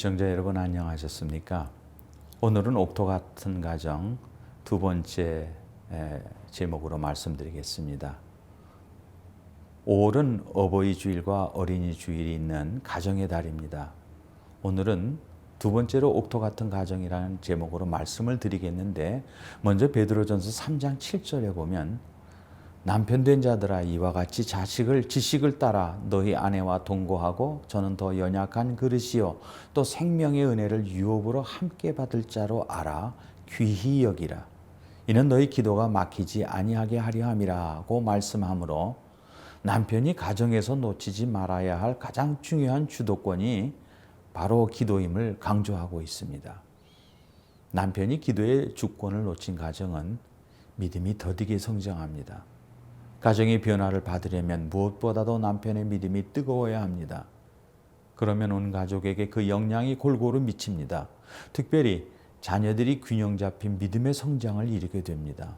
시청자 여러분 안녕하셨습니까? 오늘은 옥토 같은 가정 두 번째 제목으로 말씀드리겠습니다. 5월은 어버이 주일과 어린이 주일이 있는 가정의 달입니다. 오늘은 두 번째로 옥토 같은 가정이라는 제목으로 말씀을 드리겠는데, 먼저 베드로전서 3장 7절에 보면 남편 된 자들아 이와 같이 지식을 따라 너희 아내와 동거하고 저는 더 연약한 그릇이요 또 생명의 은혜를 유업으로 함께 받을 자로 알아 귀히 여기라. 이는 너희 기도가 막히지 아니하게 하려 함이라고 말씀하므로, 남편이 가정에서 놓치지 말아야 할 가장 중요한 주도권이 바로 기도임을 강조하고 있습니다. 남편이 기도의 주권을 놓친 가정은 믿음이 더디게 성장합니다. 가정의 변화를 받으려면 무엇보다도 남편의 믿음이 뜨거워야 합니다. 그러면 온 가족에게 그 영향이 골고루 미칩니다. 특별히 자녀들이 균형 잡힌 믿음의 성장을 이루게 됩니다.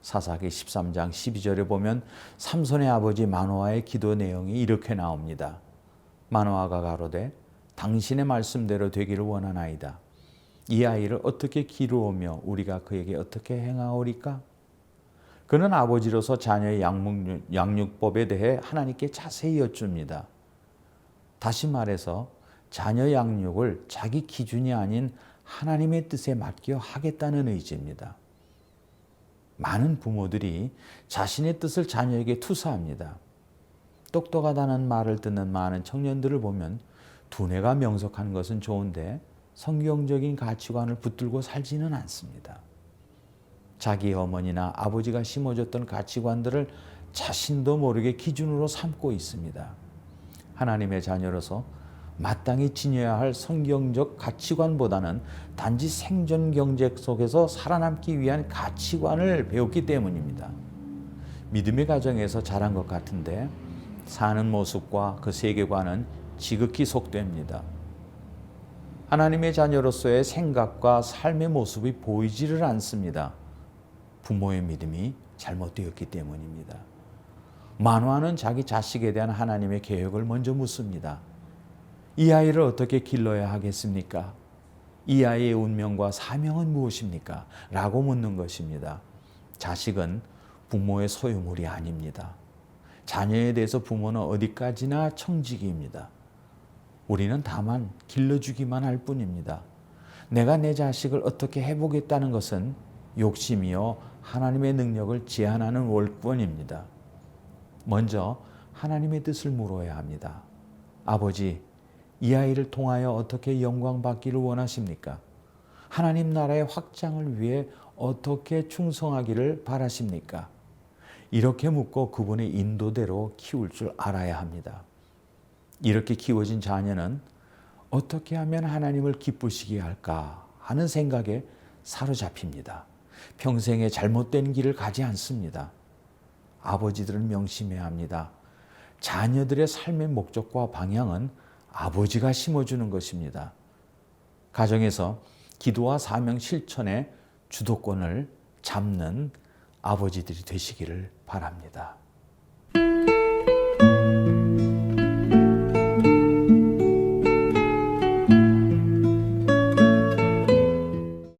사사기 13장 12절에 보면 삼손의 아버지 마노아의 기도 내용이 이렇게 나옵니다. 마노아가 가로되 당신의 말씀대로 되기를 원하나이다. 이 아이를 어떻게 기르오며 우리가 그에게 어떻게 행하오리까? 그는 아버지로서 자녀의 양육법에 대해 하나님께 자세히 여쭙니다. 다시 말해서 자녀 양육을 자기 기준이 아닌 하나님의 뜻에 맡겨 하겠다는 의지입니다. 많은 부모들이 자신의 뜻을 자녀에게 투사합니다. 똑똑하다는 말을 듣는 많은 청년들을 보면 두뇌가 명석한 것은 좋은데 성경적인 가치관을 붙들고 살지는 않습니다. 자기 어머니나 아버지가 심어줬던 가치관들을 자신도 모르게 기준으로 삼고 있습니다. 하나님의 자녀로서 마땅히 지녀야 할 성경적 가치관보다는 단지 생존 경제 속에서 살아남기 위한 가치관을 배웠기 때문입니다. 믿음의 가정에서 자란 것 같은데 사는 모습과 그 세계관은 지극히 속됩니다. 하나님의 자녀로서의 생각과 삶의 모습이 보이지를 않습니다. 부모의 믿음이 잘못되었기 때문입니다. 마노아는 자기 자식에 대한 하나님의 계획을 먼저 묻습니다. 이 아이를 어떻게 길러야 하겠습니까? 이 아이의 운명과 사명은 무엇입니까? 라고 묻는 것입니다. 자식은 부모의 소유물이 아닙니다. 자녀에 대해서 부모는 어디까지나 청지기입니다. 우리는 다만 길러주기만 할 뿐입니다. 내가 내 자식을 어떻게 해보겠다는 것은 욕심이요 하나님의 능력을 제한하는 월권입니다. 먼저 하나님의 뜻을 물어야 합니다. 아버지, 이 아이를 통하여 어떻게 영광 받기를 원하십니까? 하나님 나라의 확장을 위해 어떻게 충성하기를 바라십니까? 이렇게 묻고 그분의 인도대로 키울 줄 알아야 합니다. 이렇게 키워진 자녀는 어떻게 하면 하나님을 기쁘시게 할까 하는 생각에 사로잡힙니다. 평생에 잘못된 길을 가지 않습니다. 아버지들은 명심해야 합니다. 자녀들의 삶의 목적과 방향은 아버지가 심어주는 것입니다. 가정에서 기도와 사명 실천의 주도권을 잡는 아버지들이 되시기를 바랍니다.